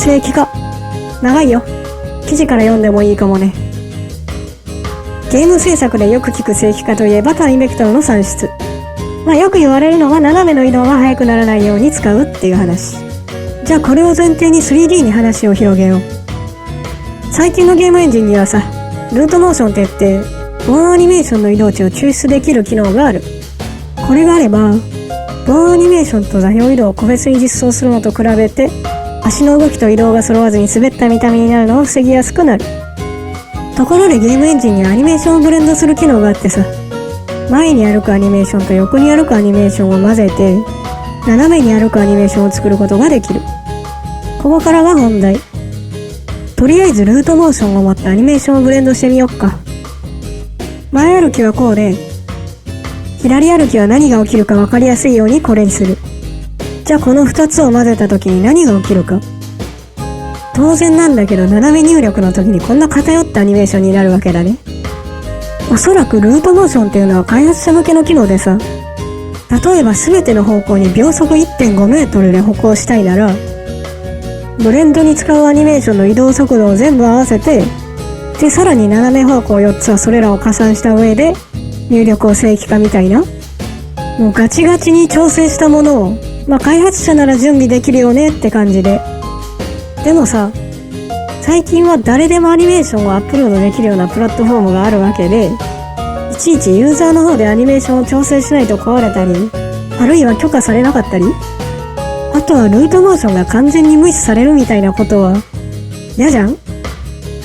正規化。長いよ。記事から読んでもいいかもね。ゲーム制作でよく聞く正規化といえば単位ベクトルの算出。よく言われるのは斜めの移動が速くならないように使うっていう話。じゃあこれを前提に 3D に話を広げよう。最近のゲームエンジンにはさ、ルートモーションって言ってボーンアニメーションの移動値を抽出できる機能がある。これがあればボーンアニメーションと座標移動を個別に実装するのと比べて足の動きと移動が揃わずに滑った見た目になるのを防ぎやすくなる。ところでゲームエンジンにはアニメーションをブレンドする機能があってさ、前に歩くアニメーションと横に歩くアニメーションを混ぜて斜めに歩くアニメーションを作ることができる。ここからが本題。とりあえずルートモーションを持ったアニメーションをブレンドしてみよっか。前歩きはこうで、左歩きは何が起きるか分かりやすいようにこれにする。じゃあこの2つを混ぜた時に何が起きるか。当然なんだけど斜め入力の時にこんな偏ったアニメーションになるわけだね。おそらくルートモーションっていうのは開発者向けの機能でさ、例えば全ての方向に秒速 1.5 メートルで歩行したいなら、ブレンドに使うアニメーションの移動速度を全部合わせて、でさらに斜め方向4つはそれらを加算した上で入力を正規化みたいな、もうガチガチに調整したものを開発者なら準備できるよねって感じで。でもさ、最近は誰でもアニメーションをアップロードできるようなプラットフォームがあるわけで、いちいちユーザーの方でアニメーションを調整しないと壊れたり、あるいは許可されなかったり、あとはルートモーションが完全に無視されるみたいなことは嫌じゃん。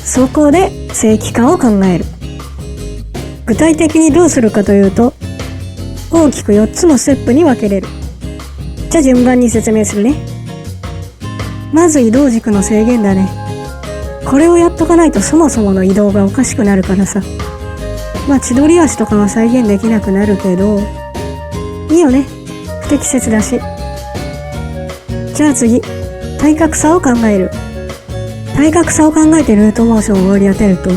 そこで正規化を考える。具体的にどうするかというと、大きく4つのステップに分けれる。じゃあ順番に説明するね。まず移動軸の制限だね。これをやっとかないとそもそもの移動がおかしくなるからさ。千鳥足とかは再現できなくなるけど、いいよね。不適切だし。じゃあ次、対角差を考える。対角差を考えてルートモーションを割り当てると、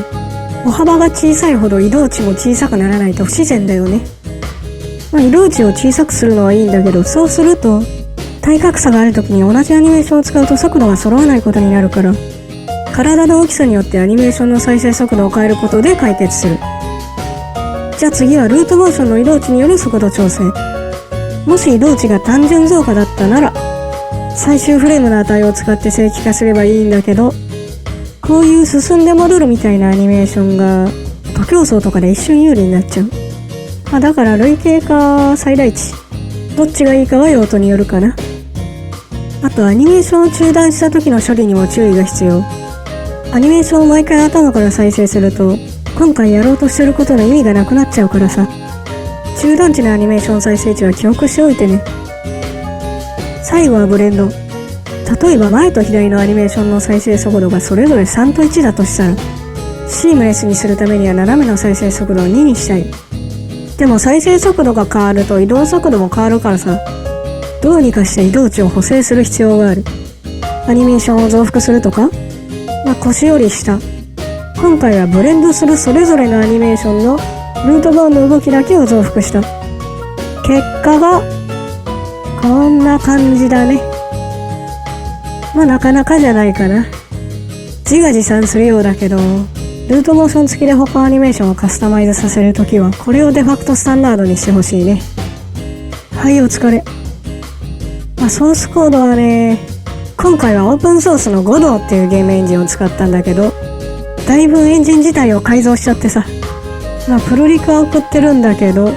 歩幅が小さいほど移動値も小さくならないと不自然だよね。移動値を小さくするのはいいんだけど、そうすると対角差がある時に同じアニメーションを使うと速度が揃わないことになるから、体の大きさによってアニメーションの再生速度を変えることで解決する。じゃあ次はルートモーションの移動値による速度調整。もし移動値が単純増加だったなら最終フレームの値を使って正規化すればいいんだけど、こういう進んで戻るみたいなアニメーションが徒競走とかで一瞬有利になっちゃう。だから累計か最大値、どっちがいいかは用途によるかな。あとアニメーションを中断した時の処理にも注意が必要。アニメーションを毎回頭から再生すると今回やろうとしてることの意味がなくなっちゃうからさ、中断値のアニメーション再生値は記憶しておいてね。最後はブレンド。例えば前と左のアニメーションの再生速度がそれぞれ3と1だとしたら、シームレスにするためには斜めの再生速度を2にしたい。でも再生速度が変わると移動速度も変わるからさ、どうにかして移動値を補正する必要がある。アニメーションを増幅するとか、腰より下。今回はブレンドするそれぞれのアニメーションのルートボーンの動きだけを増幅した。結果がこんな感じだね。なかなかじゃないかな。自画自賛するようだけど、ルートモーション付きで他アニメーションをカスタマイズさせるときはこれをデファクトスタンダードにしてほしいね。はい、お疲れ。ソースコードはね、今回はオープンソースの Godot っていうゲームエンジンを使ったんだけど、だいぶエンジン自体を改造しちゃってさ、プロリクは送ってるんだけど、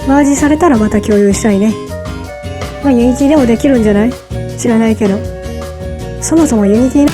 マージされたらまた共有したいね。ユニティでもできるんじゃない？知らないけど。そもそもユニティ